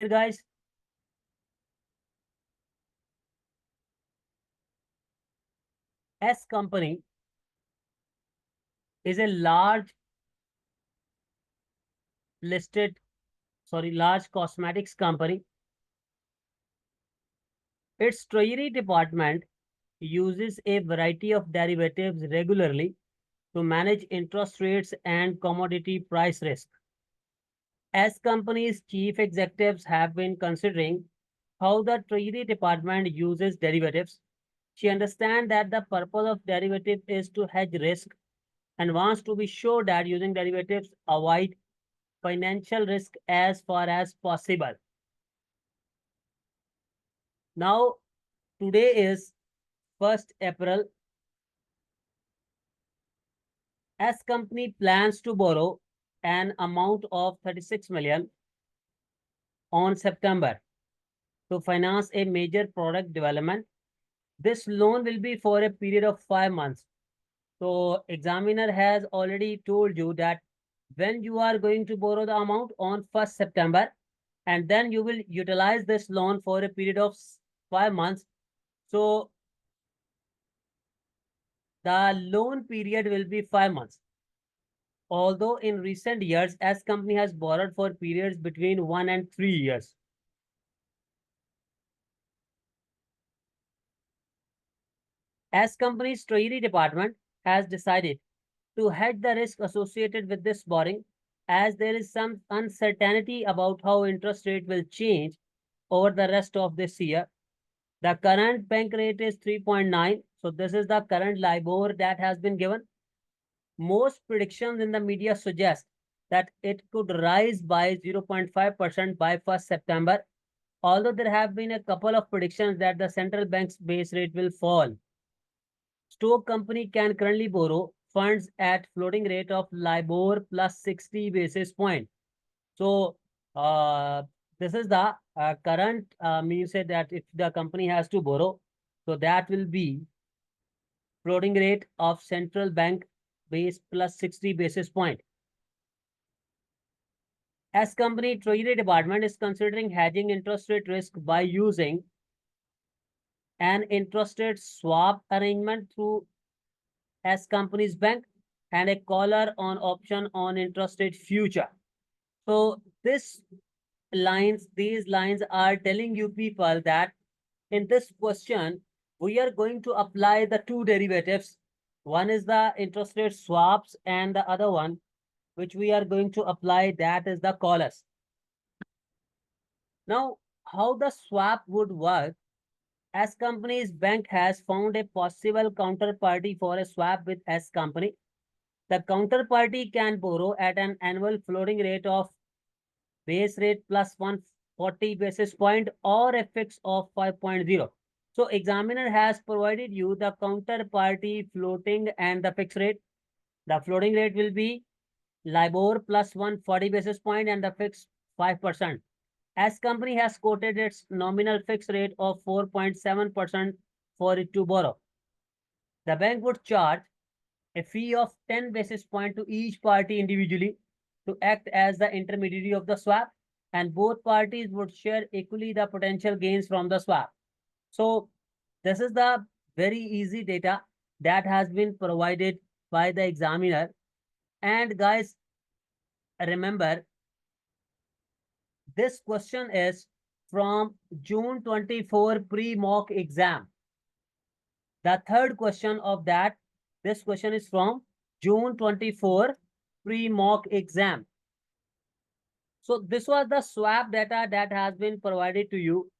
Clear, guys? S company is a large large cosmetics company. Its treasury department uses a variety of derivatives regularly to manage interest rates and commodity price risk. As companies' chief executives have been considering how the Treasury Department uses derivatives, she understands that the purpose of derivative is to hedge risk and wants to be sure that using derivatives avoid financial risk as far as possible. Now, today is 1st April. As company plans to borrow an amount of 36 million on September to finance a major product development. This loan will be for a period of 5 months. So examiner has already told you that when you are going to borrow the amount on 1st September, and then you will utilize this loan for a period of 5 months. So the loan period will be 5 months. Although in recent years, as company has borrowed for periods between 1 and 3 years. As company's treasury department has decided to hedge the risk associated with this borrowing, as there is some uncertainty about how interest rate will change over the rest of this year. The current bank rate is 3.9. So this is the current LIBOR that has been given. Most predictions in the media suggest that it could rise by 0.5% by 1st September, although there have been a couple of predictions that the central bank's base rate will fall. Stoke company can currently borrow funds at floating rate of LIBOR plus 60 basis point. So this is the current means that if the company has to borrow, so that will be floating rate of central bank base plus 60 basis point. As company treasury department is considering hedging interest rate risk by using an interest rate swap arrangement through as company's bank and a collar on option on interest rate future. So these lines are telling you people that in this question, we are going to apply the two derivatives. One is the interest rate swaps and the other one, which we are going to apply, that is the collars. Now, how the swap would work, as company's bank has found a possible counterparty for a swap with S company. The counterparty can borrow at an annual floating rate of base rate plus 140 basis point or a fix of 5.0. So examiner has provided you the counterparty floating and the fixed rate. The floating rate will be LIBOR plus 140 basis point and the fixed 5%. As company has quoted its nominal fixed rate of 4.7% for it to borrow. The bank would charge a fee of 10 basis point to each party individually to act as the intermediary of the swap, and both parties would share equally the potential gains from the swap. So this is the very easy data that has been provided by the examiner. And guys, remember, this question is from June 24 pre-mock exam. The third question of that, this question is from June 24 pre-mock exam. So this was the swap data that has been provided to you.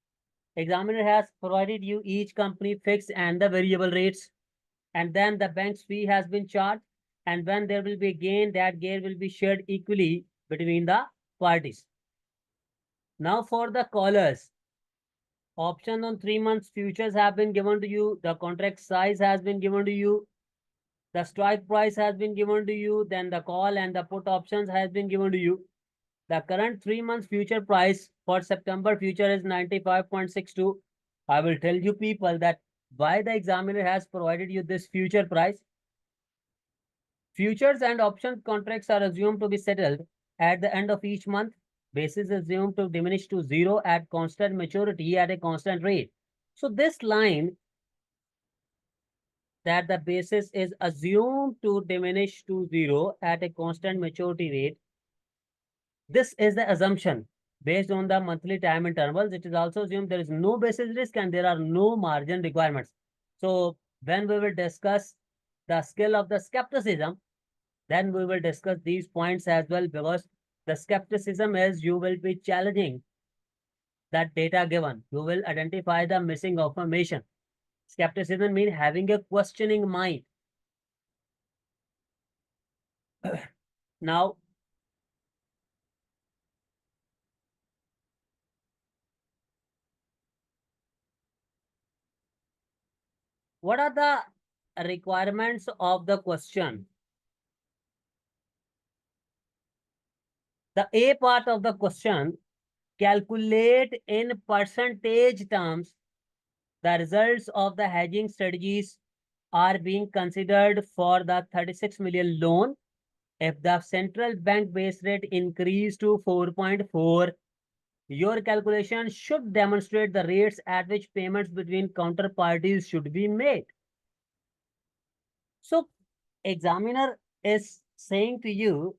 Examiner has provided you each company fixed and the variable rates. And then the bank's fee has been charged. And when there will be gain, that gain will be shared equally between the parties. Now for the callers, option on 3 months futures have been given to you. The contract size has been given to you. The strike price has been given to you. Then the call and the put options has been given to you. The current 3 months future price for September future is 95.62. I will tell you people that why the examiner has provided you this future price. Futures and option contracts are assumed to be settled at the end of each month Basis assumed to diminish to zero at constant maturity at a constant rate. So this line that the basis is assumed to diminish to zero at a constant maturity rate, this is the assumption based on the monthly time intervals. It is also assumed there is no basis risk and there are no margin requirements. So when we will discuss the skill of the skepticism, then we will discuss these points as well, because the skepticism is you will be challenging that data given. You will identify the missing information. Skepticism means having a questioning mind. Now, what are the requirements of the question? The A part of the question, calculate in percentage terms the results of the hedging strategies are being considered for the 36 million loan. If the central bank base rate increased to 4.4, your calculation should demonstrate the rates at which payments between counterparties should be made. So, examiner is saying to you,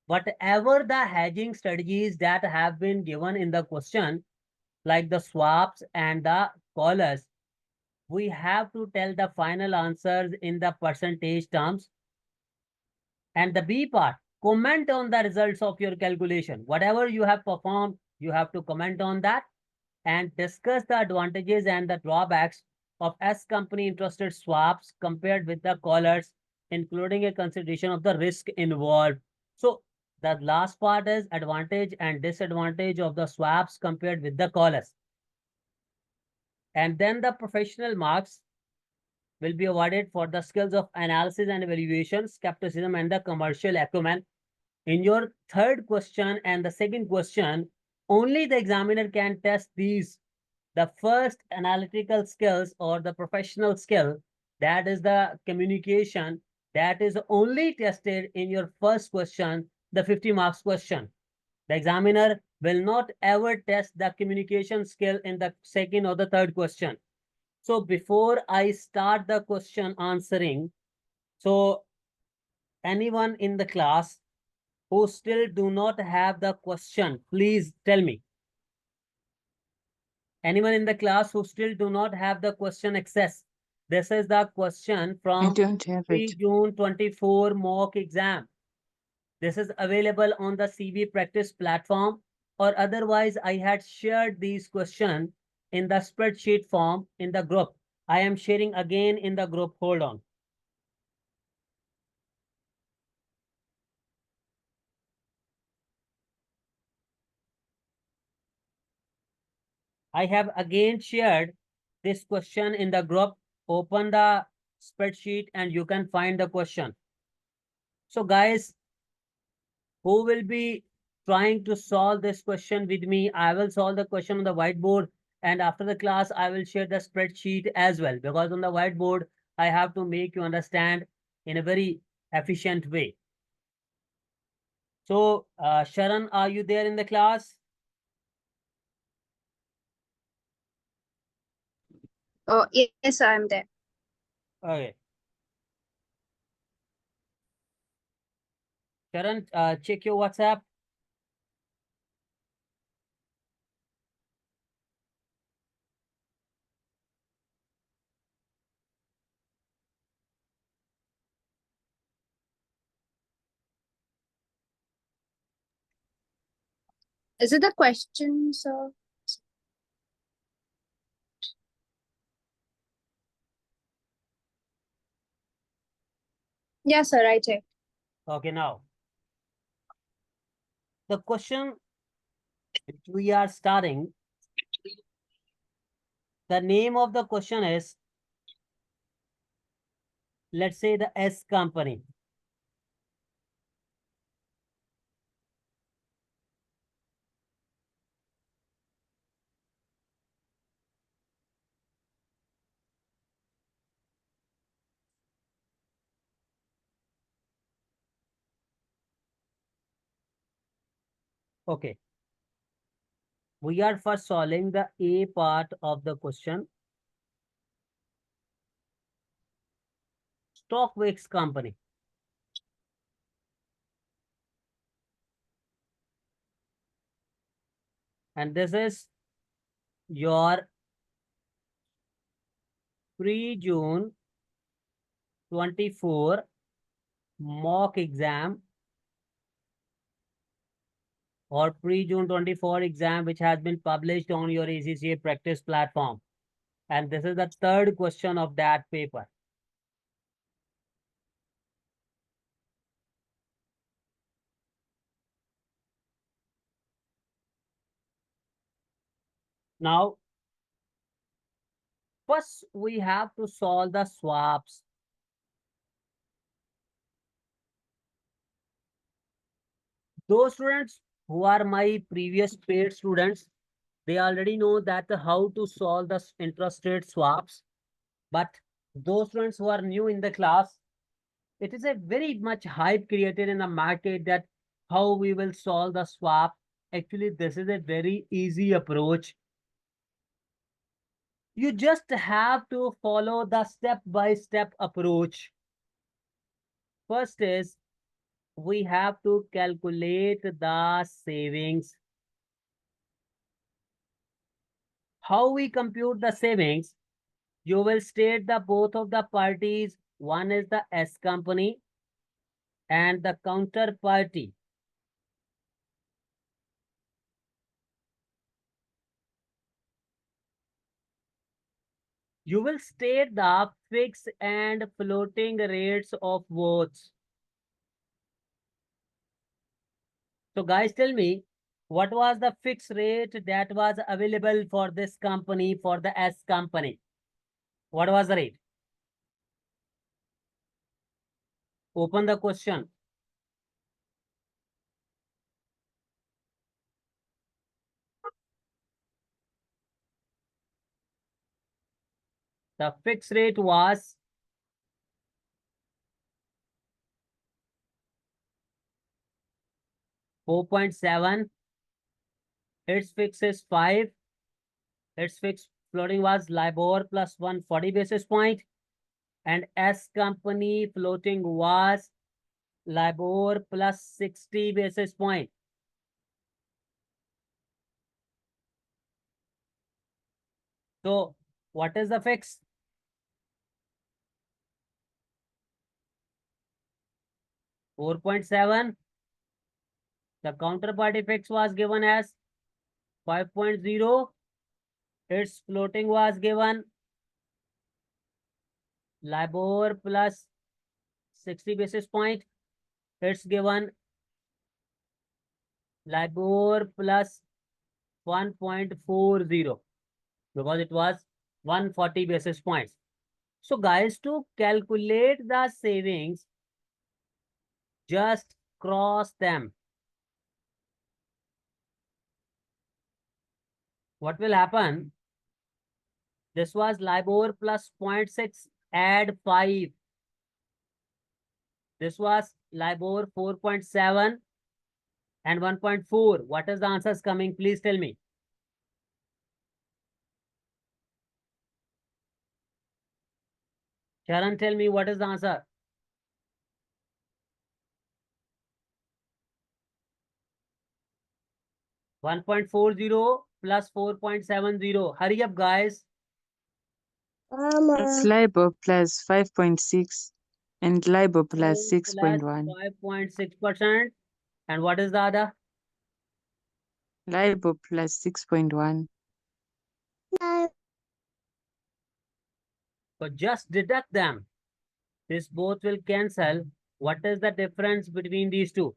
whatever the hedging strategies that have been given in the question, like the swaps and the collars, we have to tell the final answers in the percentage terms. And the B part, comment on the results of your calculation. Whatever you have performed, you have to comment on that and discuss the advantages and the drawbacks of S company interested swaps compared with the collars, including a consideration of the risk involved. So the last part is advantage and disadvantage of the swaps compared with the collars. And then the professional marks will be awarded for the skills of analysis and evaluation, skepticism, and the commercial acumen. In your third question and the second question, only the examiner can test these. The first analytical skills or the professional skill, that is the communication, that is only tested in your first question, the 50 marks question. The examiner will not ever test the communication skill in the second or the third question. So before I start the question answering, so anyone in the class who still do not have the question, please tell me. Anyone in the class who still do not have the question access? This is the question I from don't have 3 it. June 24 mock exam. This is available on the CV practice platform, or otherwise I had shared these questions in the spreadsheet form in the group. I am sharing again in the group. Hold on. I have again shared this question in the group. Open the spreadsheet and you can find the question. So guys, who will be trying to solve this question with me? I will solve the question on the whiteboard, and after the class, I will share the spreadsheet as well, because on the whiteboard, I have to make you understand in a very efficient way. So, Sharon, are you there in the class? Oh, yes, I'm there. Okay. Sharon, check your WhatsApp. Is it the question, sir? Yes, sir, I checked. Okay, now. The question which we are starting, the name of the question is, let's say the S company. Okay. We are first solving the A part of the question. Stokewake company. And this is your pre-June 24 mock exam or pre-June 24 exam, which has been published on your ACCA practice platform. And this is the third question of that paper. Now, first we have to solve the swaps. Those students who are my previous paid students, they already know that how to solve the interest rate swaps. But those students who are new in the class, it is a very much hype created in the market that how we will solve the swap. Actually, this is a very easy approach. You just have to follow the step-by-step approach. First is we have to calculate the savings. How we compute the savings? You will state the both of the parties. One is the S company and the counterparty. You will state the fixed and floating rates of both. So guys, tell me, what was the fixed rate that was available for this company, for the S company? What was the rate? Open the question. The fixed rate was 4.7. Its fixed is 5. Its fixed floating was LIBOR plus 140 basis point. And S company floating was LIBOR plus 60 basis point. So what is the fix? 4.7. The counterparty fix was given as 5.0. Its floating was given LIBOR plus 60 basis point. It's given LIBOR plus 1.40 because it was 140 basis points. So guys, to calculate the savings, just cross them. What will happen? This was LIBOR plus 0.6, add 5. This was LIBOR 4.7 and 1.4. What is the answers coming? Please tell me. Sharon, tell me what is the answer? 1.40 plus 4.70. Hurry up, guys. It's LIBOR plus 5.6 and LIBOR plus 6.1. 5.6%. And what is the other? LIBOR plus 6.1. So just deduct them. This both will cancel. What is the difference between these two?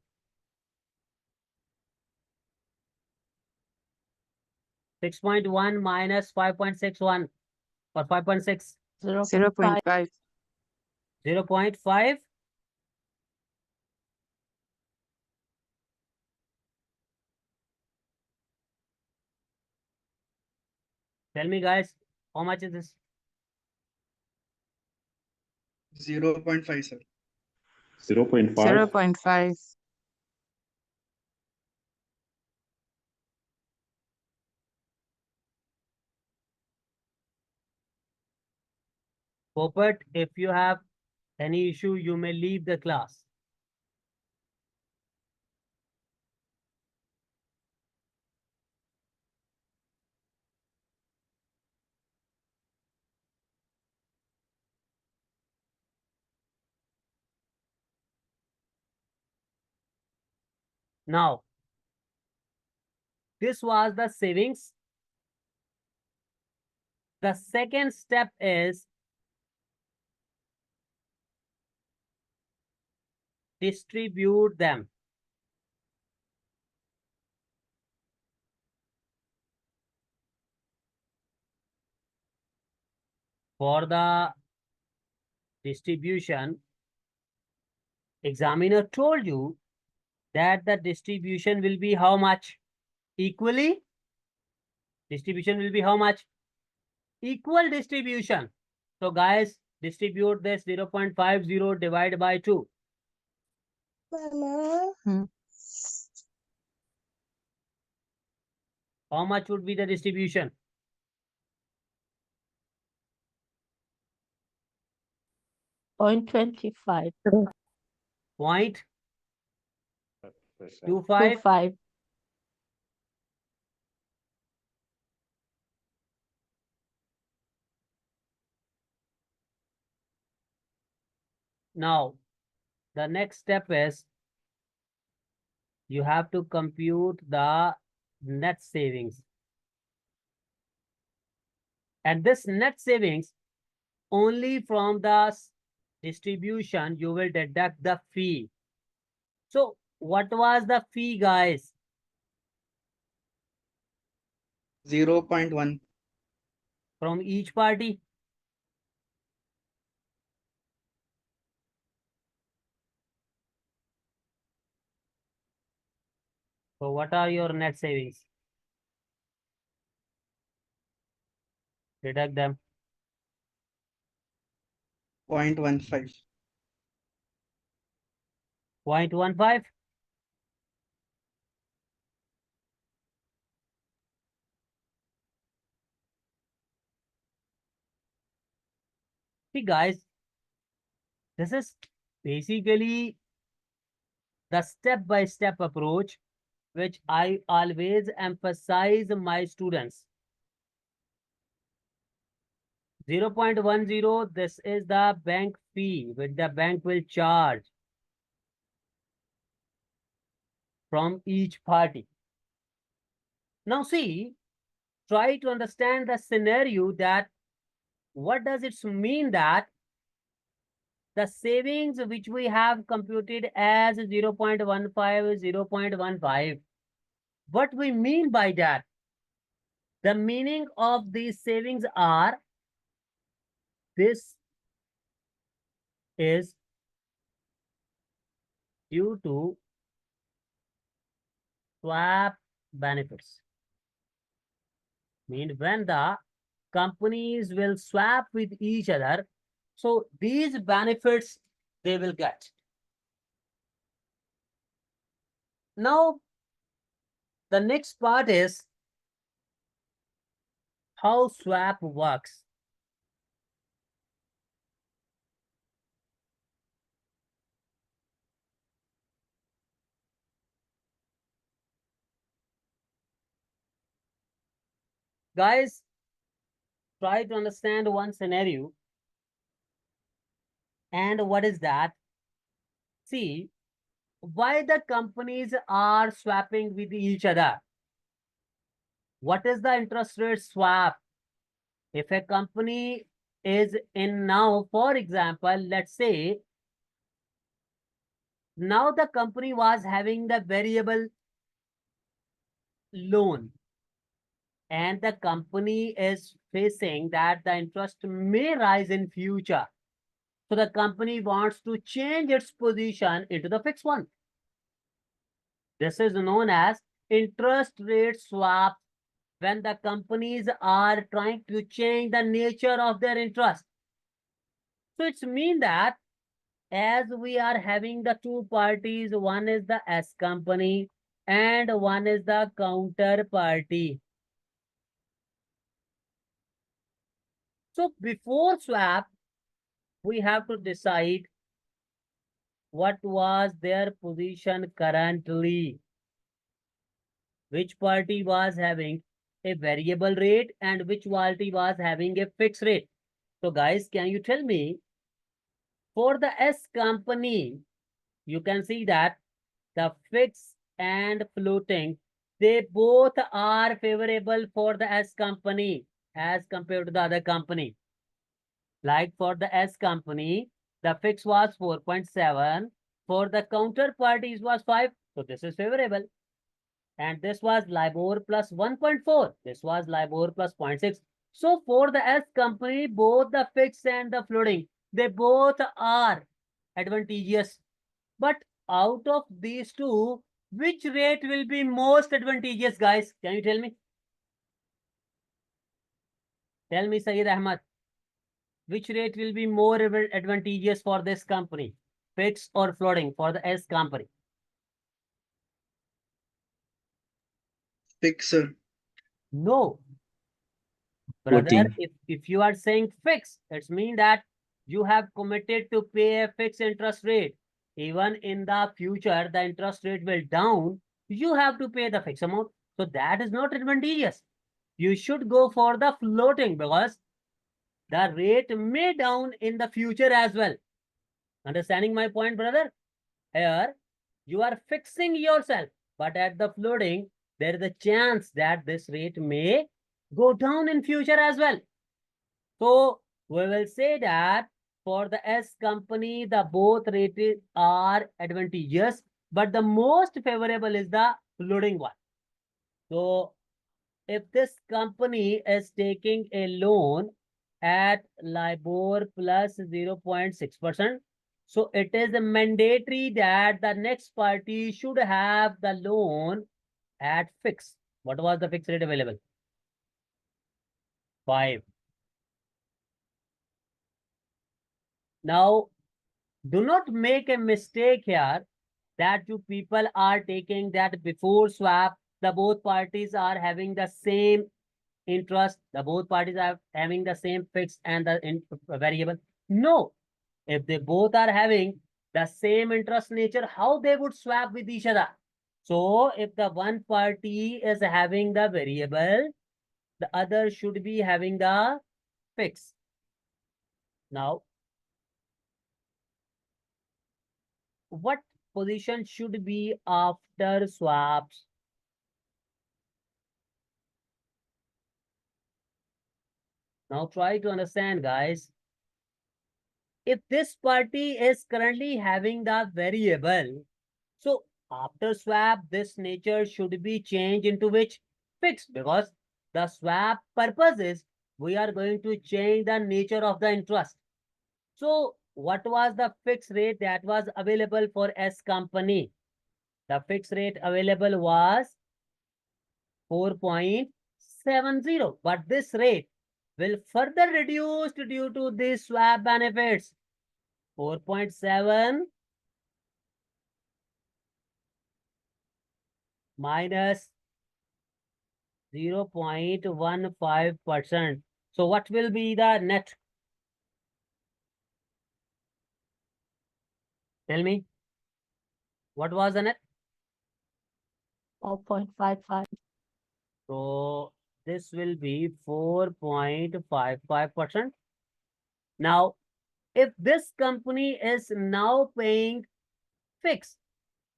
6.1 minus 5.61 or 5.6. 0.5. 0.5. Tell me, guys, how much is this? 0.5, sir. 0.5. 0.5. Popat, if you have any issue, you may leave the class. Now, this was the savings. The second step is distribute them. For the distribution, examiner told you that the distribution will be how much? Equally? Distribution will be how much? Equal distribution. So guys, distribute this 0.50 divided by 2. How much would be the distribution? Point 25. Point 25. 25. Now, the next step is you have to compute the net savings. And this net savings, only from the distribution, you will deduct the fee. So, what was the fee, guys? 0.1. From each party? So, what are your net savings? Deduct them. 0.15. 0.15. See, guys, this is basically the step-by-step approach which I always emphasize my students. 0.10, this is the bank fee which the bank will charge from each party. Now see, try to understand the scenario that what does it mean that the savings which we have computed as 0.15, 0.15. What we mean by that? The meaning of these savings are, this is due to swap benefits. Mean when the companies will swap with each other, so these benefits they will get. Now, the next part is how swap works. Guys, try to understand one scenario. And what is that? See, why the companies are swapping with each other? What is the interest rate swap? If a company is in now, for example, let's say, now the company was having the variable loan and the company is facing that the interest may rise in future. So the company wants to change its position into the fixed one. This is known as interest rate swap, when the companies are trying to change the nature of their interest. So it's mean that as we are having the two parties, one is the S company and one is the counterparty. So before swap, we have to decide what was their position currently. Which party was having a variable rate and which party was having a fixed rate. So guys, can you tell me, for the S company, you can see that the fixed and floating, they both are favorable for the S company as compared to the other company. Like for the S company, the fix was 4.7. For the counterparties was 5. So this is favorable. And this was LIBOR plus 1.4. This was LIBOR plus 0.6. So for the S company, both the fixed and the floating, they both are advantageous. But out of these two, which rate will be most advantageous, guys? Can you tell me? Tell me, Saeed Ahmad. Which rate will be more advantageous for this company? Fixed or floating for the S company? Fixed, sir. No. Brother, Floating. if you are saying fixed, it means that you have committed to pay a fixed interest rate. Even in the future, the interest rate will down. You have to pay the fixed amount. So that is not advantageous. You should go for the floating because the rate may down in the future as well. Understanding my point, brother? Here, you are fixing yourself, but at the floating, there is a chance that this rate may go down in future as well. So we will say that for the S company, the both rates are advantageous, but the most favorable is the floating one. So if this company is taking a loan at LIBOR plus 0.6%, so it is mandatory that the next party should have the loan at fixed. What was the fixed rate available? 5. Now, do not make a mistake here that you people are taking that before swap, the both parties are having the same interest, the both parties are having the same fixed and the variable. No, if they both are having the same interest nature, how they would swap with each other? So if the one party is having the variable, the other should be having the fixed. Now, what position should be after swaps? Now try to understand, guys. If this party is currently having the variable, so after swap, this nature should be changed into which? Fixed, because the swap purpose is we are going to change the nature of the interest. So what was the fixed rate that was available for S company? The fixed rate available was 4.70, but this rate will further reduce due to these swap benefits. 4.7 minus 0.15%. So what will be the net? Tell me. What was the net? 4.55. So this will be 4.55%. Now, if this company is now paying fixed,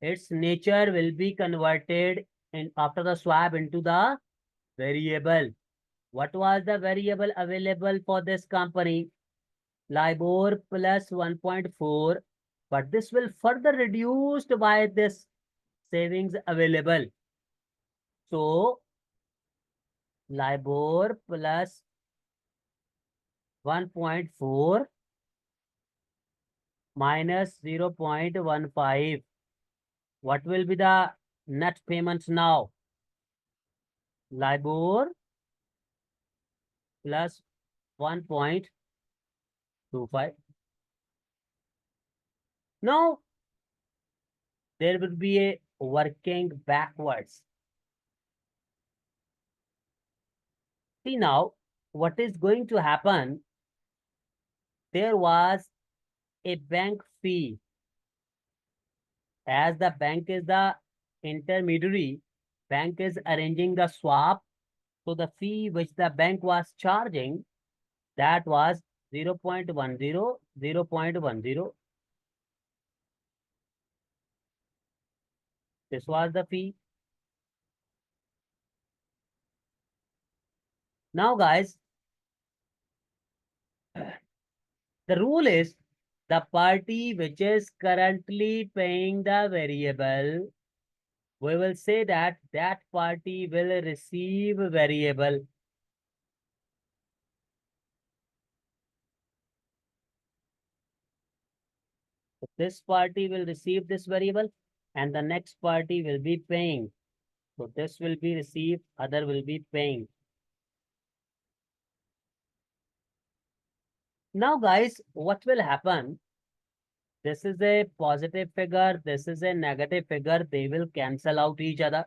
its nature will be converted in after the swap into the variable. What was the variable available for this company? LIBOR plus 1.4, but this will further reduced by this savings available. So LIBOR plus 1.4 minus 0.15. What will be the net payments now? LIBOR plus 1.25. Now, there will be a working backwards. See now, what is going to happen? There was a bank fee. As the bank is the intermediary, bank is arranging the swap. So the fee which the bank was charging, that was 0.10, 0.10. This was the fee. Now, guys, the rule is the party which is currently paying the variable, we will say that that party will receive variable. So this party will receive this variable and the next party will be paying. So this will be received, other will be paying. Now, guys, what will happen? This is a positive figure, this is a negative figure, they will cancel out each other.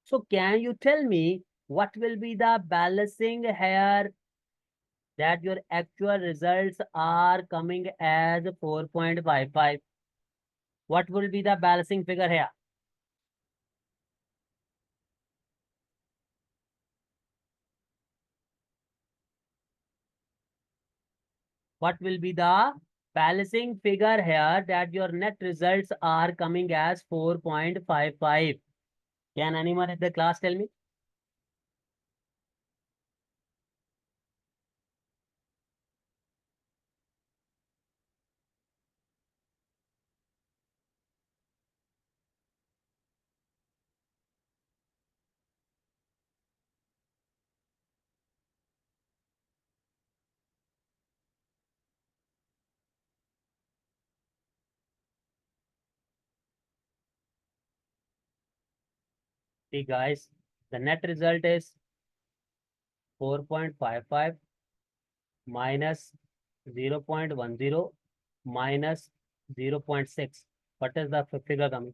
So can you tell me what will be the balancing here that your actual results are coming as 4.55? What will be the balancing figure here? What will be the balancing figure here that your net results are coming as 4.55? Can anyone in the class tell me? See, guys, the net result is 4.55 minus 0.10 minus 0.6. What is the figure coming?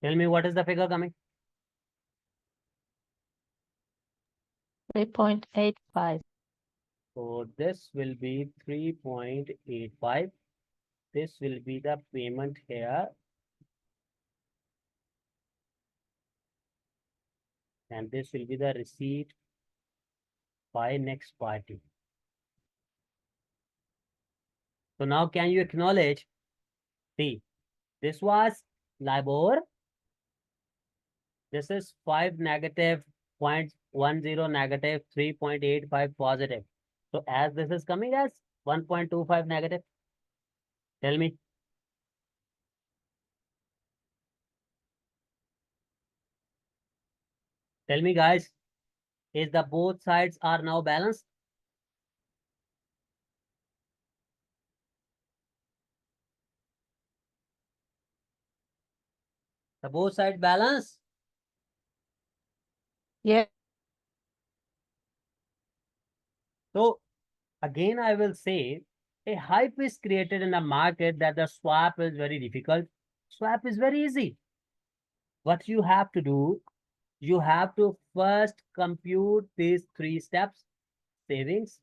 Tell me what is the figure coming? 3.85. So this will be 3.85. This will be the payment here. And this will be the receipt by next party. So now can you acknowledge? See, this was LIBOR. This is 5 negative, 0.10 negative, 3.85 positive. So as this is coming as 1.25 negative, tell me. Tell me, guys, is the both sides are now balanced? The both sides balance? Yeah. So again, I will say a hype is created in the market that the swap is very difficult. Swap is very easy. What you have to do, you have to first compute these 3 steps: savings,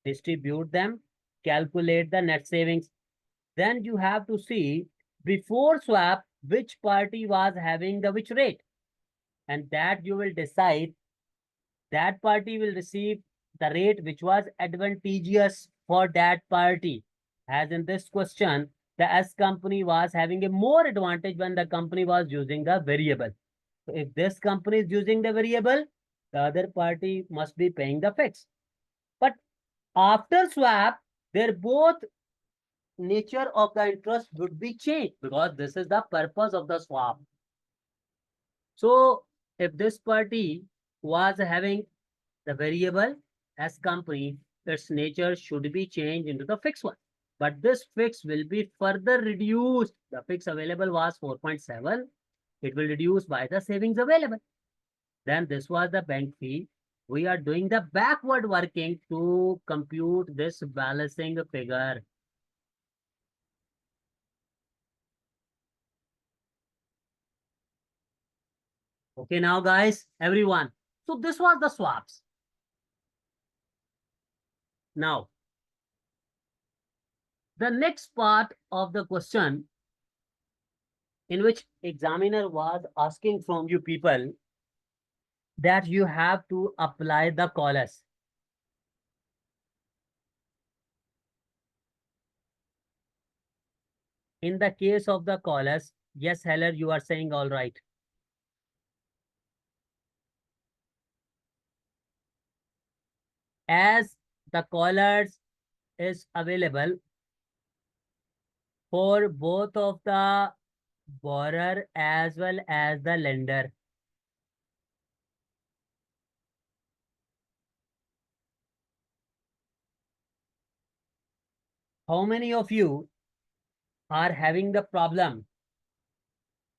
distribute them, calculate the net savings. Then you have to see before swap which party was having the which rate, and that you will decide that party will receive the rate which was advantageous for that party. As in this question, the S company was having a more advantage when the company was using the variable. So if this company is using the variable, the other party must be paying the fixed. But after swap, their both nature of the interest would be changed because this is the purpose of the swap. So if this party was having the variable as company, its nature should be changed into the fixed one. But this fix will be further reduced. The fix available was 4.7. It will reduce by the savings available. Then this was the bank fee. We are doing the backward working to compute this balancing figure. Okay, now guys, everyone. So this was the swaps. Now, The next part of the question in which examiner was asking from you people that you have to apply the callus. In the case of the callus, yes, Heller, you are saying all right. As the callus is available for both of the borrower as well as the lender. How many of you are having the problem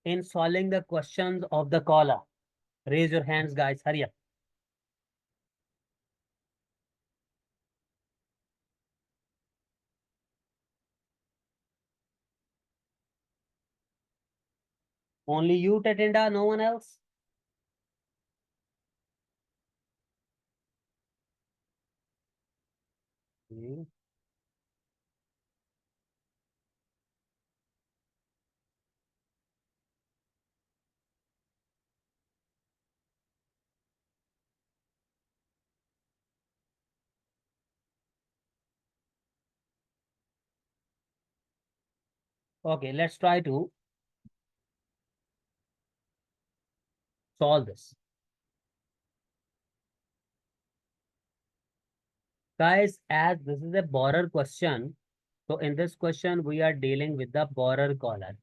in solving the questions of the caller? Raise your hands, guys. Hurry up. Only you, Tatinda, no one else? Hmm. Okay, let's try to solve this. Guys, as this is a borrower question, so in this question, we are dealing with the borrower caller.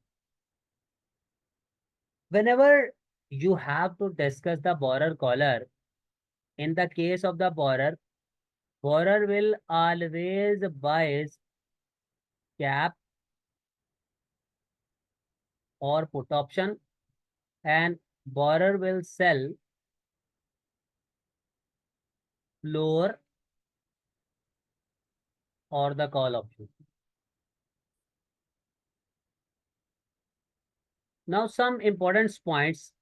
Whenever you have to discuss the borrower caller, in the case of the borrower will always buy cap or put option, and borrower will sell floor or the call option. Now some important points.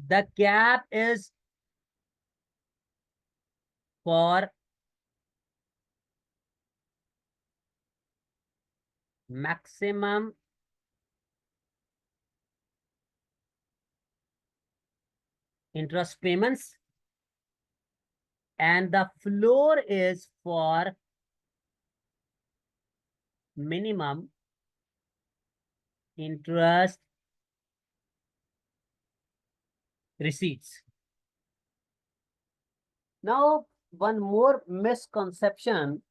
The cap is for maximum interest payments, and the floor is for minimum interest receipts. Now, one more misconception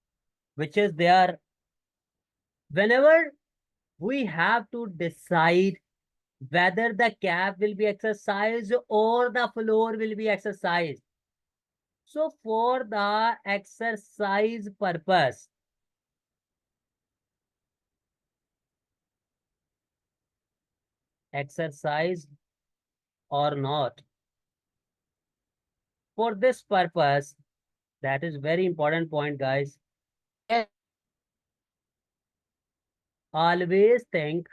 which is there, whenever we have to decide whether the cap will be exercised or the floor will be exercised. So for the exercise purpose, exercise or not, for this purpose, that is very important point, guys. Always think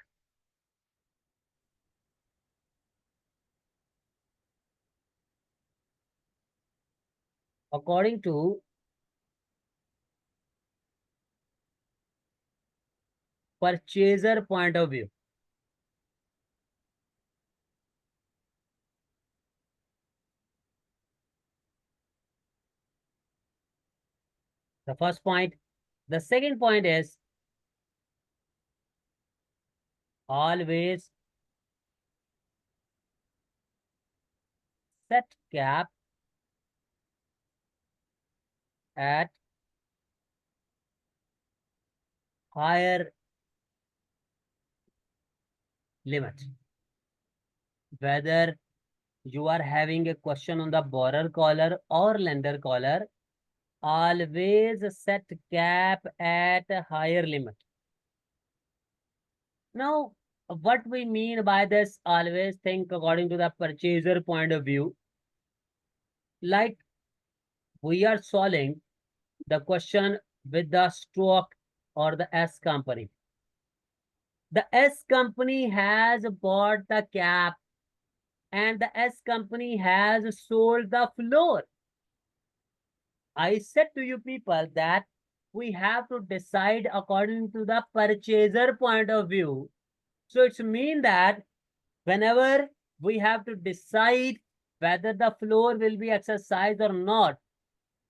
according to purchaser point of view. The first point. The second point is always set cap at higher limit. Whether you are having a question on the borrower caller or lender caller, always set cap at a higher limit. Now, what we mean by this, always think according to the purchaser point of view. Like we are solving the question with the stock or the S company. The S company has bought the cap and the S company has sold the floor. I said to you people that we have to decide according to the purchaser point of view. So it's mean that whenever we have to decide whether the floor will be exercised or not,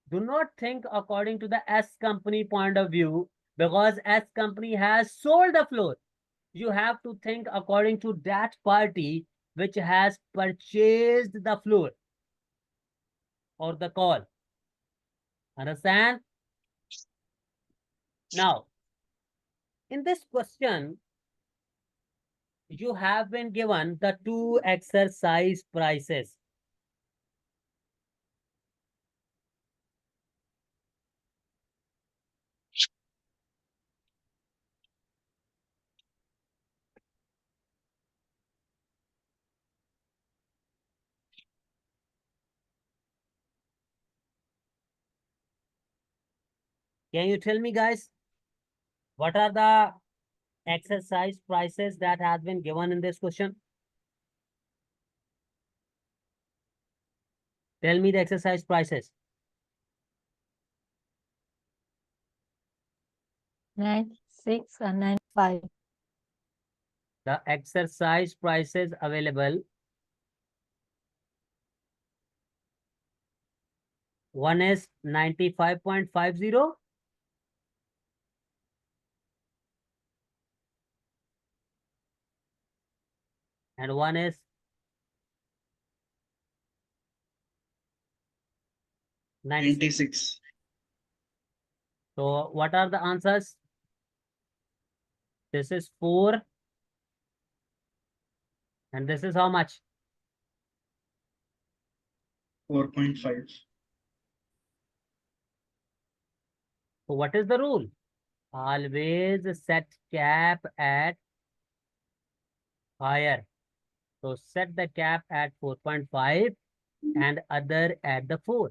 do not think according to the S company point of view, because S company has sold the floor. You have to think according to that party which has purchased the floor or the call. Understand? Now, in this question, you have been given the two exercise prices. Can you tell me, guys, what are the exercise prices that has been given in this question? Tell me the exercise prices. 96 and 95. The exercise prices available. One is 95.50. And one is 96. 96. So what are the answers? This is 4. And this is how much? 4.5. So what is the rule? Always set cap at higher. So set the cap at 4.5 and other at the 4.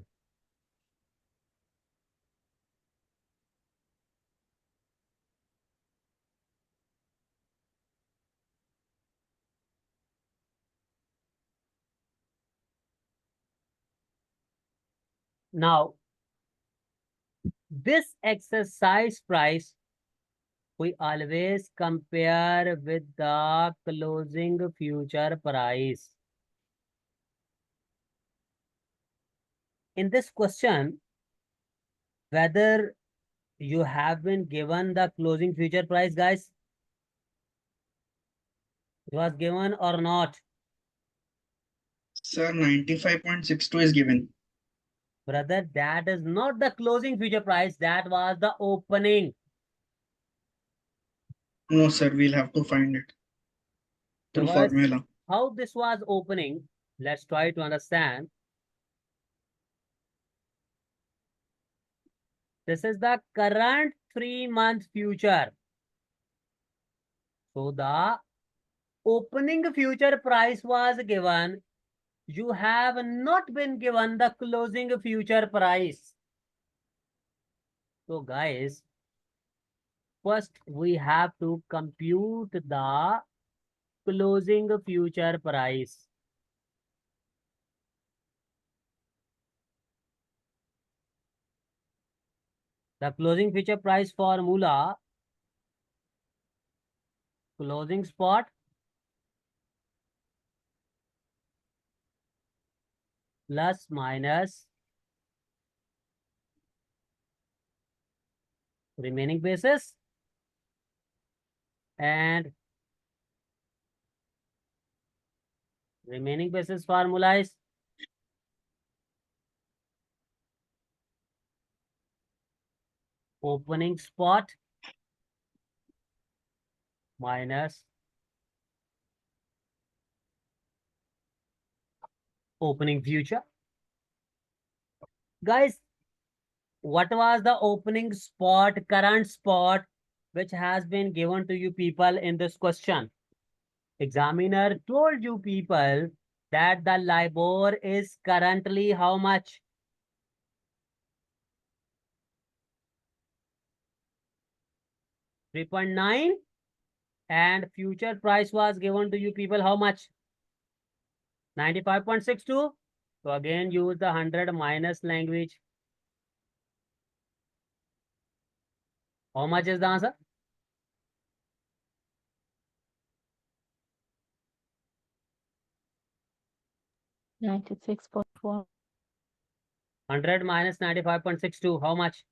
Now, this exercise price we always compare with the closing future price. In this question, whether you have been given the closing future price, guys, it was given or not? Sir, 95.62 is given. Brother, that is not the closing future price. That was the opening. No, sir, we'll have to find it through Because formula. how this was opening, let's try to understand. This is the current 3-month future. So the opening future price was given. You have not been given the closing future price. So guys, first we have to compute the closing future price. The closing future price formula, closing spot plus minus remaining basis and remaining basis formula is opening spot minus opening future. Guys, what was the opening spot, current spot, which has been given to you people in this question? Examiner told you people that the LIBOR is currently how much? 3.9, and future price was given to you people how much? 95.62. So again use the 100 minus language. How much is the answer? 96.4. 100 minus 95.62. How much?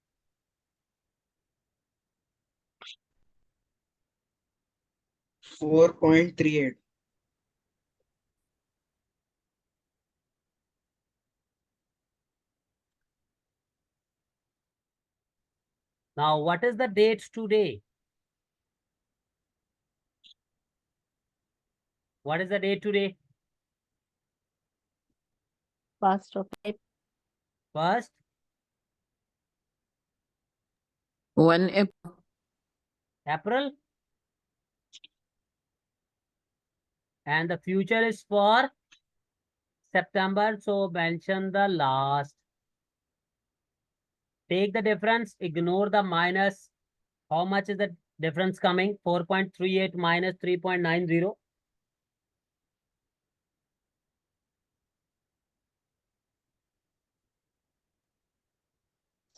4.38. Now, what is the date today? What is the date today? 1st of April. First, 1 April. April. And the future is for September. So mention the last. Take the difference, ignore the minus. How much is the difference coming? 4.38 minus 3.90.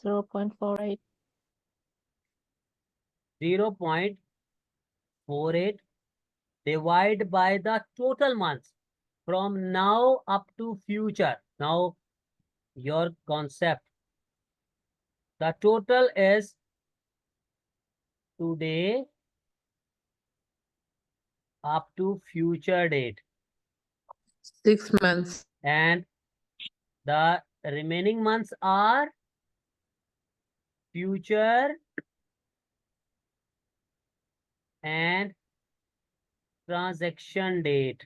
0.48. 0.48 divide by the total months from now up to future. Now, your concept. The total is today up to future date. 6 months. And the remaining months are future and transaction date.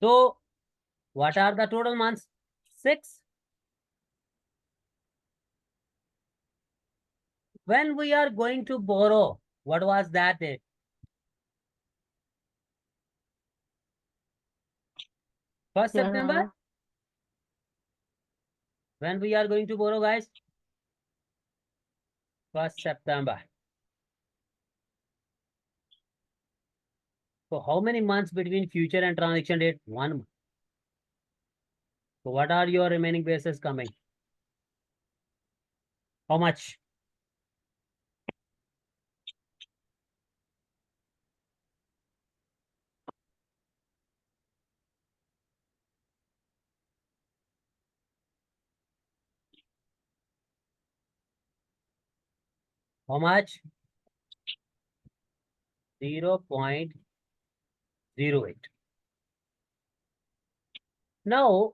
So, what are the total months? 6. When we are going to borrow, what was that date? First September? January. When we are going to borrow, guys? 1st September. So how many months between future and transaction date? 1 month. So what are your remaining bases coming? How much? How much? 0.08. Now,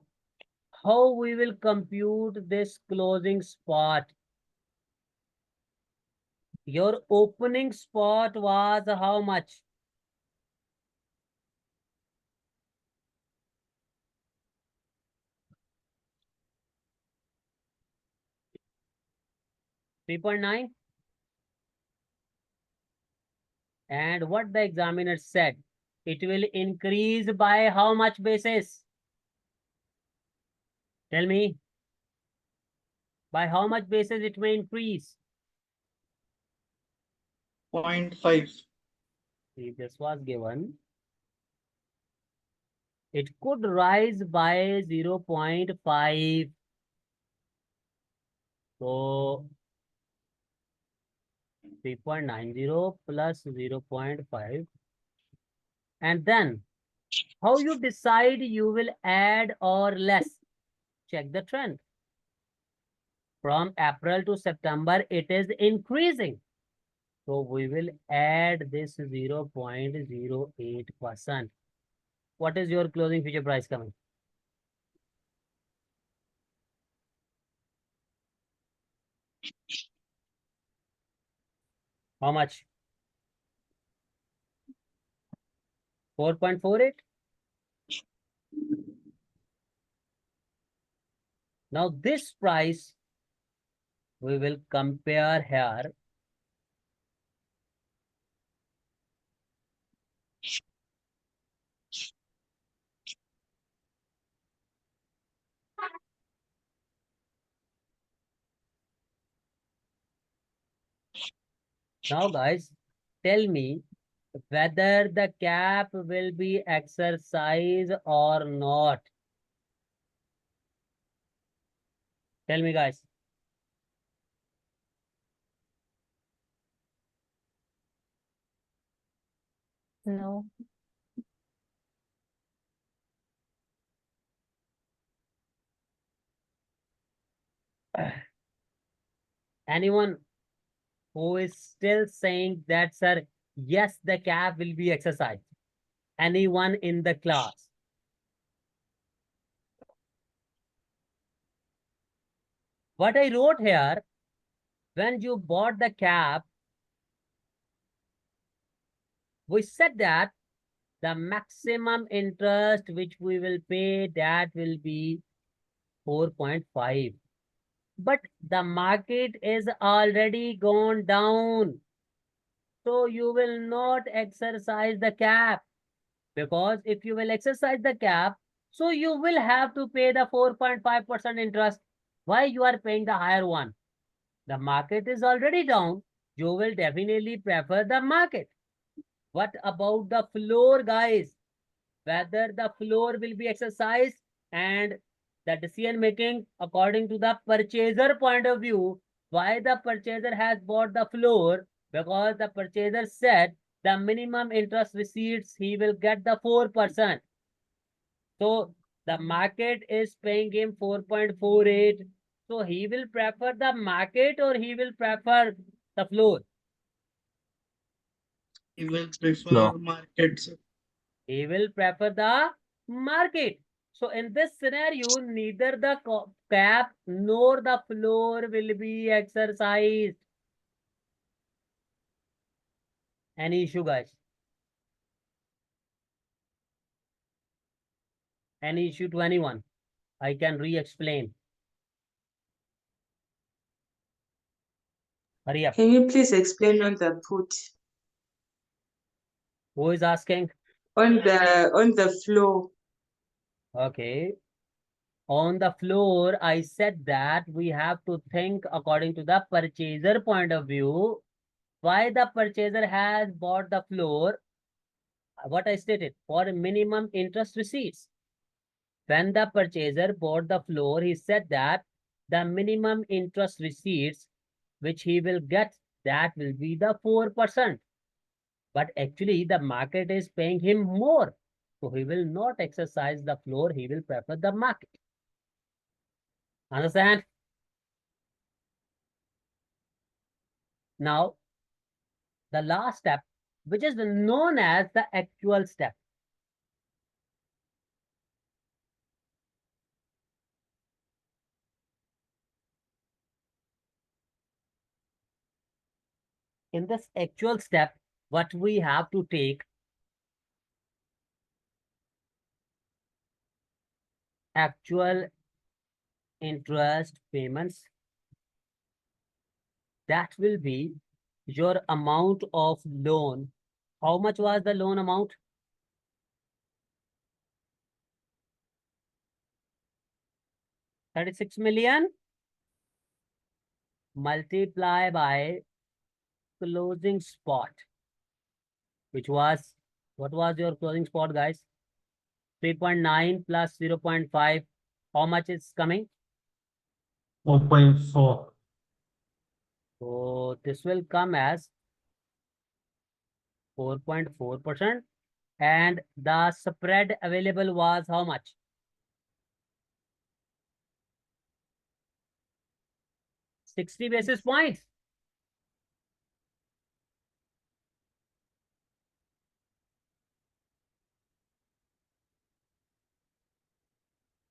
how we will compute this closing spot? Your opening spot was how much? $3.9. And what the examiner said, it will increase by how much basis? Tell me. By how much basis it may increase? 0.5. See, this was given. It could rise by 0.5. So 3.90 plus 0.5. And then how you decide you will add or less? Check the trend. From April to September, it is increasing. So we will add this 0.08%. What is your closing future price coming? How much? 4.48. Now this price we will compare here. Now guys, tell me whether the cap will be exercised or not. Tell me, guys. No. Anyone who is still saying that, sir, yes, the cap will be exercised? Anyone in the class? What I wrote here, when you bought the cap, we said that the maximum interest which we will pay, that will be 4.5. But the market is already gone down. So you will not exercise the cap, because if you will exercise the cap, so you will have to pay the 4.5% interest. Why you are paying the higher one? The market is already down. You will definitely prefer the market. What about the floor, guys? Whether the floor will be exercised, and the decision making according to the purchaser point of view. Why the purchaser has bought the floor? Because the purchaser said the minimum interest receipts he will get the 4%. So the market is paying him 4.48. So he will prefer the market or he will prefer the floor? He will prefer No. market, sir. He will prefer the market. So in this scenario, neither the cap nor the floor will be exercised. Any issue, guys? Any issue to anyone? I can re-explain. Hurry up. Can you please explain on the put? Who is asking? On the flow. Okay. On the floor, I said that we have to think according to the purchaser point of view. Why the purchaser has bought the floor? What I stated, for minimum interest receipts. When the purchaser bought the floor, he said that the minimum interest receipts which he will get, that will be the 4%. But actually the market is paying him more. So he will not exercise the floor, he will prefer the market. Understand? Now, the last step, which is known as the actual step. In this actual step, what we have to take, actual interest payments, that will be your amount of loan. How much was the loan amount? 36 million multiply by closing spot, which was, what was your closing spot, guys? 3.9 plus 0.5. How much is coming? 4.4. So this will come as 4.4%. And the spread available was how much? 60 basis points.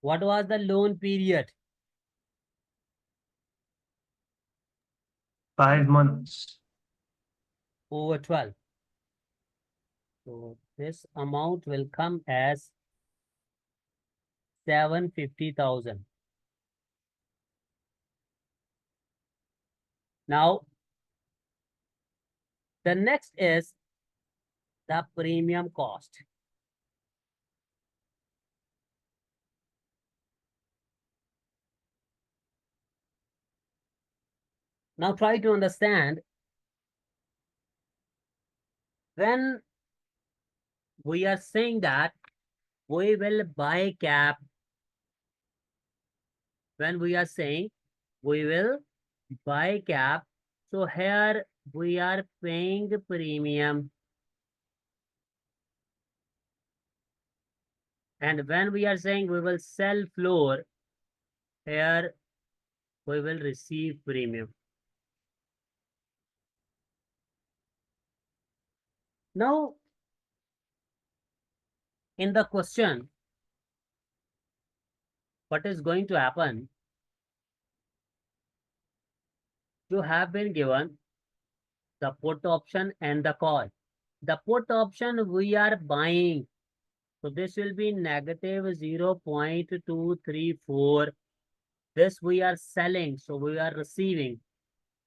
What was the loan period? 5 months. Over 12. So this amount will come as 750,000. Now, the next is the premium cost. Now try to understand, when we are saying that we will buy cap, when we are saying We will buy cap. So here we are paying premium. And when we are saying we will sell floor, here we will receive premium. Now, in the question, what is going to happen? You have been given the put option and the call. The put option we are buying. So this will be negative 0.234. This we are selling. So we are receiving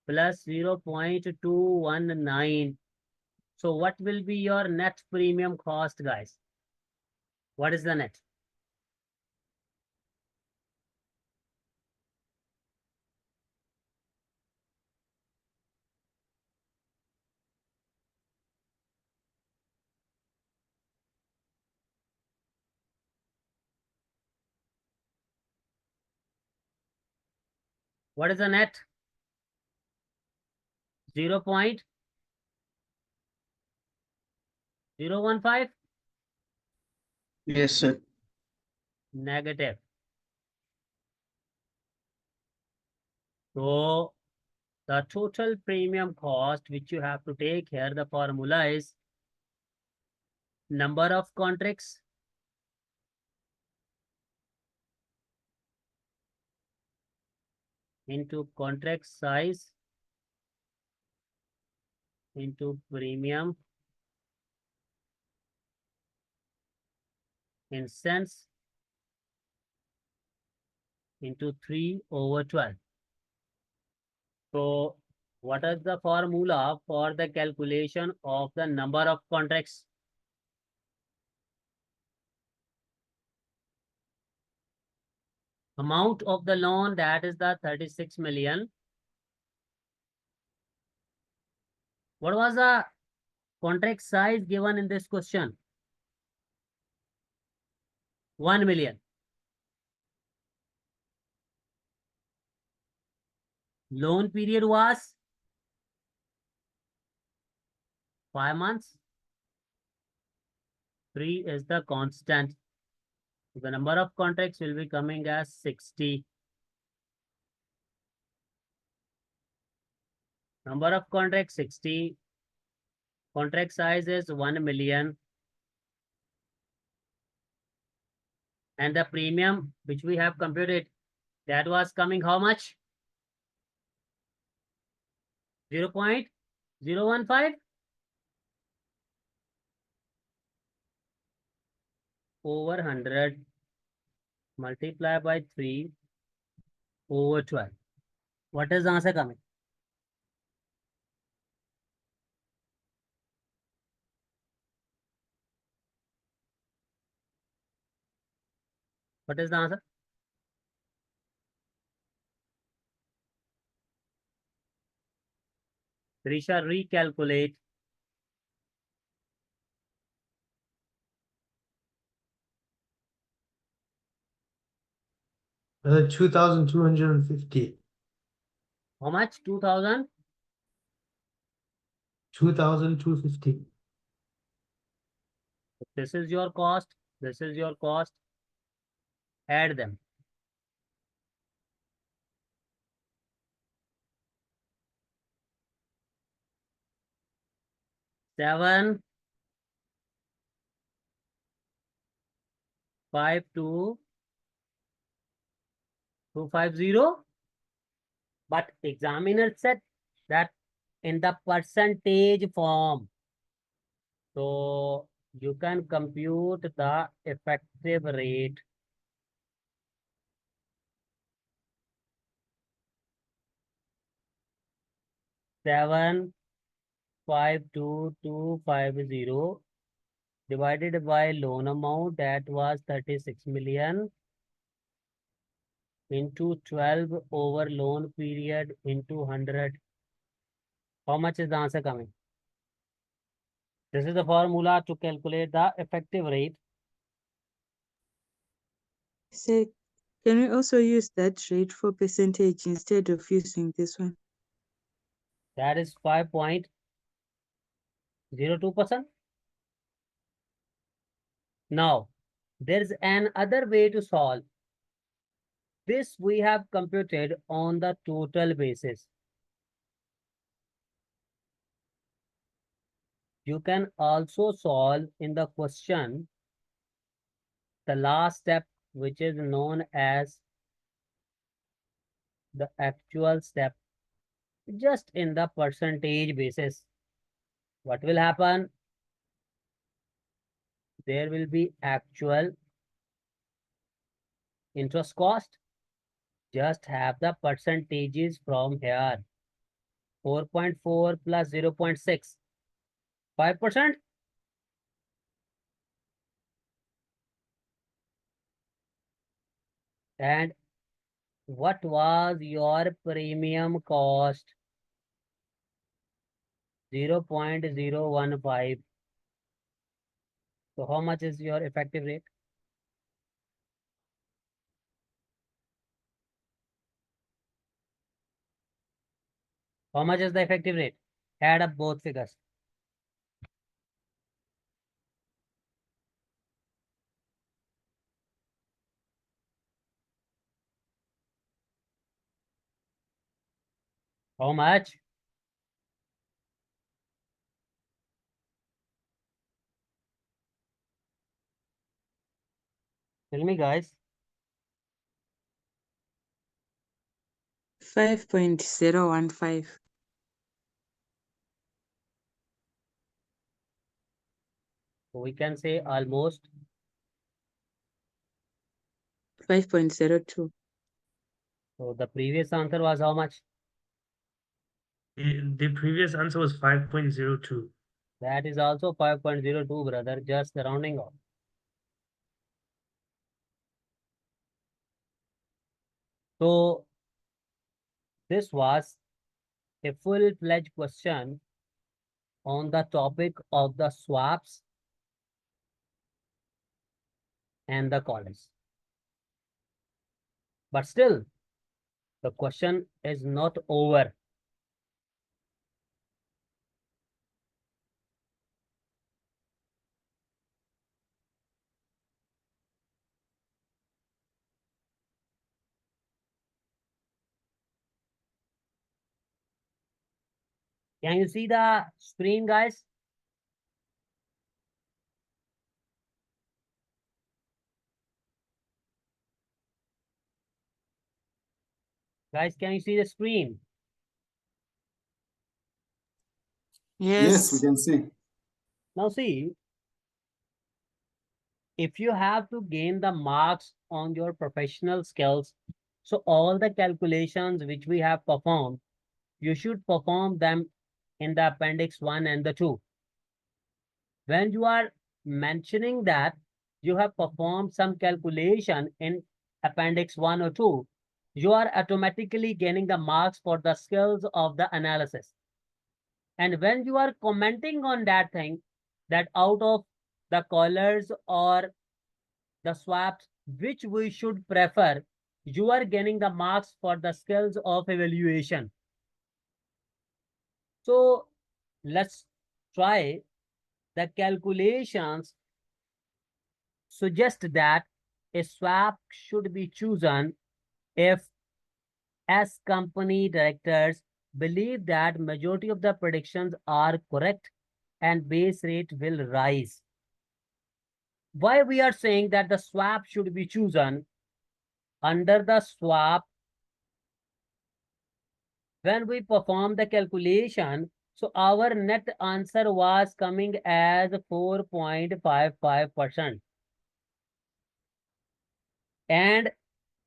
plus 0.219. So what will be your net premium cost, guys? What is the net? What is the net? 0.015? Yes, sir. Negative. So the total premium cost which you have to take here, the formula is number of contracts into contract size into premium in cents into 3/12. So what is the formula for the calculation of the number of contracts? Amount of the loan, that is the 36 million. What was the contract size given in this question? 1 million. Loan period was 5 months. 3 is the constant. The number of contracts will be coming as 60. Number of contracts 60. Contract size is 1 million. And the premium which we have computed, that was coming how much? 0.015 over 100 multiply by 3/12. What is the answer coming? What is the answer? Risha, recalculate. Uh, 2,250. How much? 2000? 2,250. This is your cost. This is your cost. Add them. Seven, 5, 2, 250. But examiner said that in the percentage form. So you can compute the effective rate. Seven, 52250 divided by loan amount, that was 36 million, into 12 over loan period into 100. How much is the answer coming? This is the formula to calculate the effective rate. Say Can we also use that rate for percentage instead of using this one? That is 5.02%. Now, there's another way to solve. This we have computed on the total basis. You can also solve in the question the last step, which is known as the actual step, just in the percentage basis. What will happen? There will be actual interest cost. Just have the percentages from here. 4.4 plus 0.6. 5%. And what was your premium cost? 0.015. So how much is your effective rate? How much is the effective rate? Add up both figures. How much? Tell me, guys. 5.015. So we can say almost 5.02. So the previous answer was how much? The previous answer was 5.02. That is also 5.02, brother, just rounding off. So this was a full-fledged question on the topic of the swaps and the collars. But still, the question is not over. Can you see the screen, guys? Guys, can you see the screen? Yes, we can see. Now see, if you have to gain the marks on your professional skills, so all the calculations which we have performed, you should perform them in the appendix 1 and the 2. When you are mentioning that you have performed some calculation in appendix 1 or 2, you are automatically gaining the marks for the skills of the analysis. And when you are commenting on that thing, that out of the collars or the swaps, which we should prefer, you are getting the marks for the skills of evaluation. So let's try. The calculations suggest that a swap should be chosen if as company directors believe that majority of the predictions are correct and base rate will rise. Why we are saying that the swap should be chosen? Under the swap, when we perform the calculation, so our net answer was coming as 4.55%. And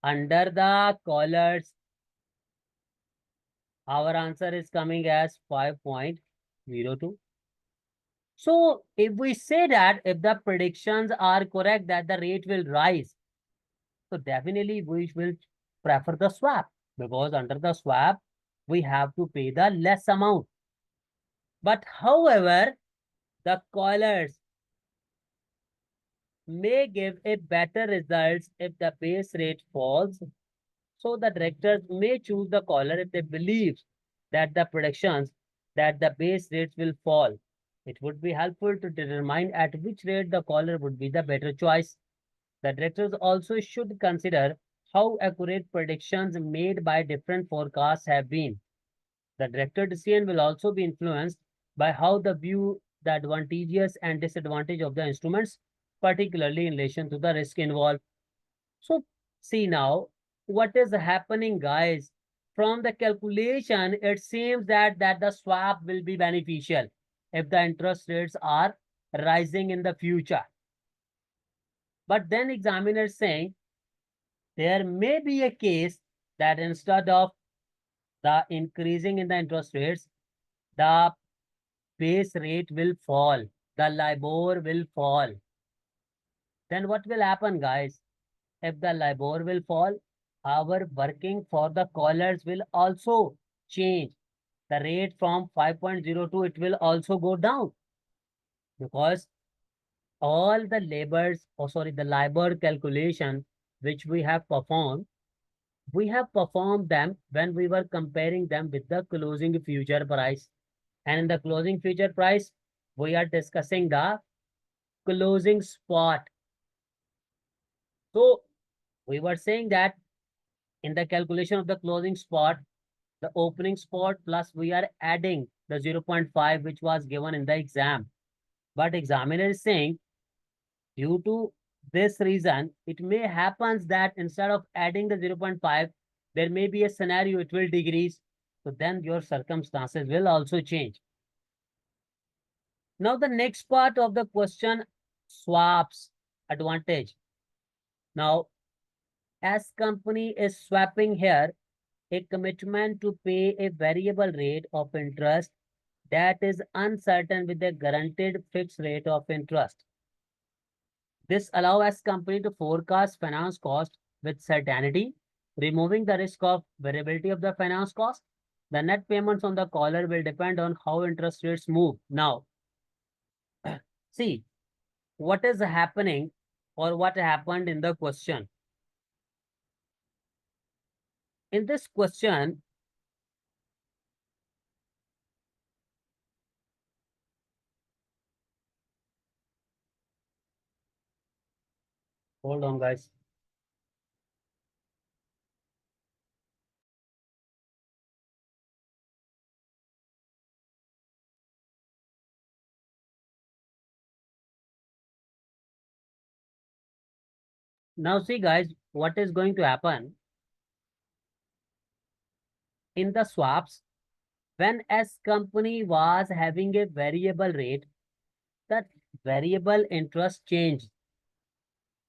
under the collars, our answer is coming as 5.02. So if we say that if the predictions are correct that the rate will rise, so definitely we will prefer the swap, because under the swap, we have to pay the less amount. But however, the collars, may give a better results if the base rate falls. So the directors may choose the caller if they believe that the predictions that the base rates will fall. It would be helpful to determine at which rate the caller would be the better choice. The directors also should consider how accurate predictions made by different forecasts have been. The director decision will also be influenced by how they view the advantages and disadvantage of the instruments, particularly in relation to the risk involved. So, see now, what is happening, guys? From the calculation, it seems that the swap will be beneficial if the interest rates are rising in the future. But then examiner is saying there may be a case that instead of the increasing in the interest rates, the base rate will fall, the LIBOR will fall. Then what will happen, guys? If the LIBOR will fall, our working for the callers will also change. The rate from 5.02, it will also go down because all the the LIBOR calculation which we have performed them when we were comparing them with the closing future price. And in the closing future price, we are discussing the closing spot. So we were saying that in the calculation of the closing spot, the opening spot plus we are adding the 0.5 which was given in the exam. But examiner is saying due to this reason, it may happen that instead of adding the 0.5, there may be a scenario it will decrease. So then your circumstances will also change. Now the next part of the question, swaps advantage. Now, as company is swapping here, a commitment to pay a variable rate of interest that is uncertain with a guaranteed fixed rate of interest. This allows company to forecast finance cost with certainty, removing the risk of variability of the finance cost. The net payments on the caller will depend on how interest rates move. Now, see what is happening or what happened in the question. In this question, hold on, guys. Now see guys, what is going to happen in the swaps when S company was having a variable rate, that variable interest changed.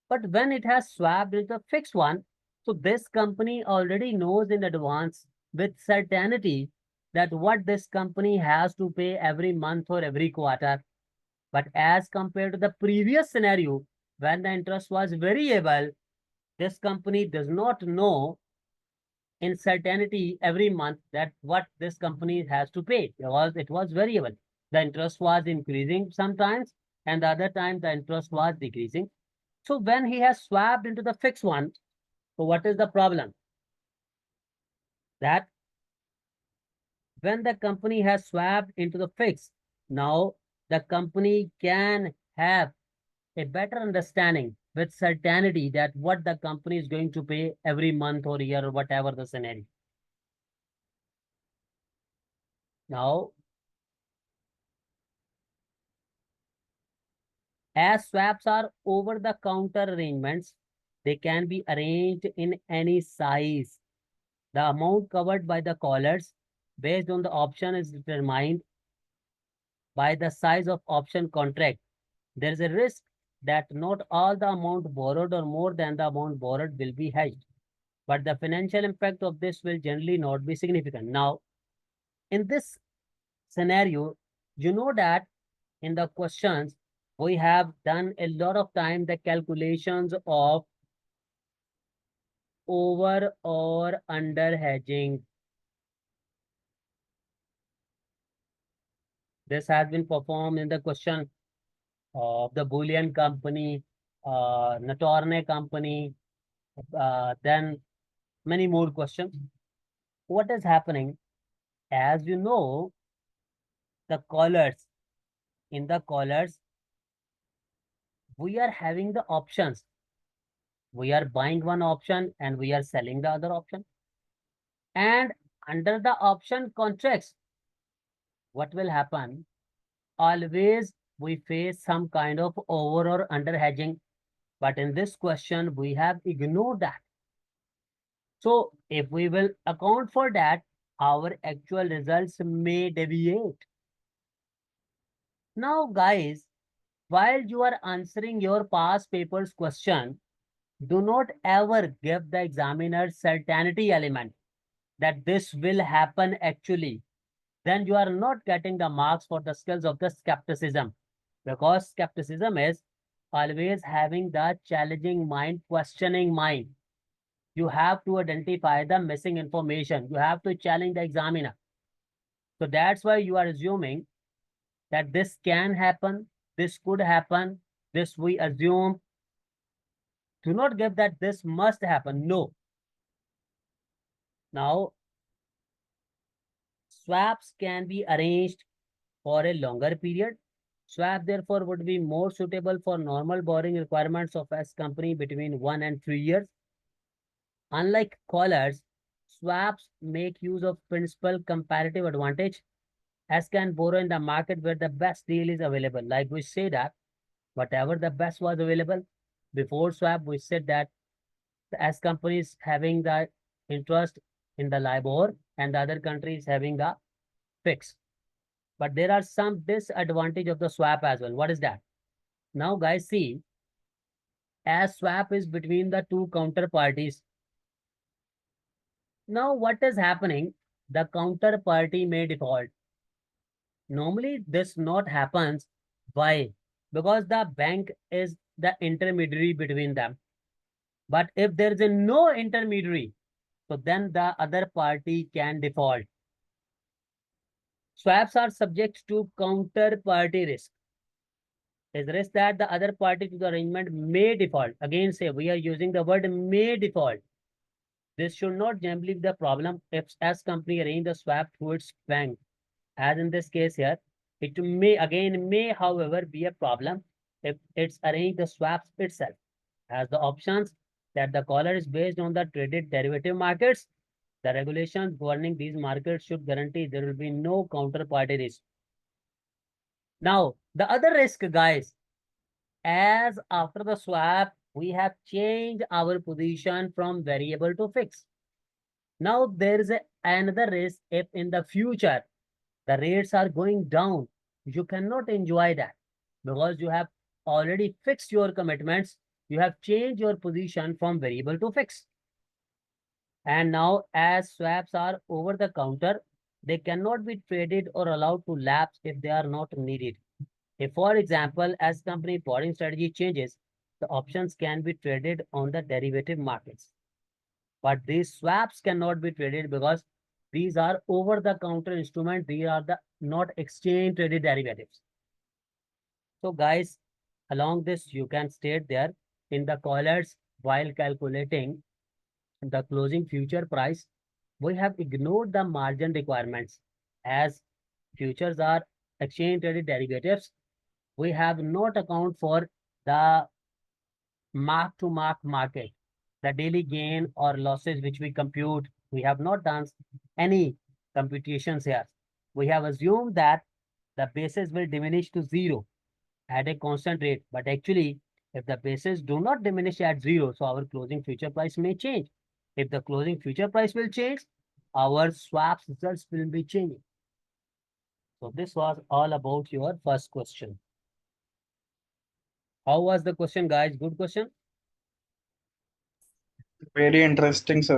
But when it has swapped with a fixed one, so this company already knows in advance with certainty that what this company has to pay every month or every quarter. But as compared to the previous scenario, when the interest was variable, this company does not know in certainty every month that what this company has to pay because it was variable. The interest was increasing sometimes and the other time the interest was decreasing. So when he has swapped into the fixed one, so what is the problem? That when the company has swapped into the fixed, now the company can have a better understanding with certainty that what the company is going to pay every month or year or whatever the scenario. Now, as swaps are over-the-counter arrangements, they can be arranged in any size. The amount covered by the callers based on the option is determined by the size of option contract. There is a risk that not all the amount borrowed or more than the amount borrowed will be hedged, but the financial impact of this will generally not be significant. Now, in this scenario, you know that in the questions, we have done a lot of time the calculations of over or under hedging. This has been performed in the question of the Boolean company Natorne company, then many more questions. What is happening? As you know, the callers, in the callers, we are having the options. We are buying one option and we are selling the other option. And under the option contracts, what will happen? Always we face some kind of over or under hedging. But in this question, we have ignored that. So if we will account for that, our actual results may deviate. Now, guys, while you are answering your past papers question, do not ever give the examiner certainty element that this will happen actually. Then you are not getting the marks for the skills of the skepticism, because skepticism is always having the challenging mind, questioning mind. You have to identify the missing information. You have to challenge the examiner. So that's why you are assuming that this can happen, this could happen, this we assume. Do not give that this must happen. No. Now, swaps can be arranged for a longer period. Swap, therefore, would be more suitable for normal borrowing requirements of S company between 1 and 3 years. Unlike collars, swaps make use of principal comparative advantage, as can borrow in the market where the best deal is available. Like we say that whatever the best was available before swap, we said that the S company is having the interest in the LIBOR and the other country is having the fix. But there are some disadvantage of the swap as well. What is that? Now, guys, see, as swap is between the two counterparties. Now, what is happening? The counterparty may default. Normally, this not happens. Why? Because the bank is the intermediary between them. But if there is no intermediary, so then the other party can default. Swaps are subject to counterparty risk. Is risk that the other party to the arrangement may default. Again, say we are using the word may default. This should not generally be the problem if S company arrange the swap through its bank. As in this case here, it may, however, be a problem if it's arranged the swaps itself. As the options that the caller is based on the traded derivative markets, the regulations governing these markets should guarantee there will be no counterparty risk. Now, the other risk, guys, as after the swap, we have changed our position from variable to fixed. Now, there is another risk if in the future, the rates are going down. You cannot enjoy that because you have already fixed your commitments. You have changed your position from variable to fixed. And now, as swaps are over the counter, they cannot be traded or allowed to lapse if they are not needed. If, for example, as company borrowing strategy changes, the options can be traded on the derivative markets. But these swaps cannot be traded because these are over-the-counter instruments. These are the not exchange-traded derivatives. So, guys, along this, you can state there in the collars while calculating the closing future price, we have ignored the margin requirements. As futures are exchange-traded derivatives, we have not account for the mark-to-mark market, the daily gain or losses which we compute. We have not done any computations here. We have assumed that the basis will diminish to 0 at a constant rate. But actually, if the basis do not diminish at 0, so our closing future price may change. If the closing future price will change, our swaps results will be changing. So this was all about your first question. How was the question, guys? Good question? Very interesting, sir.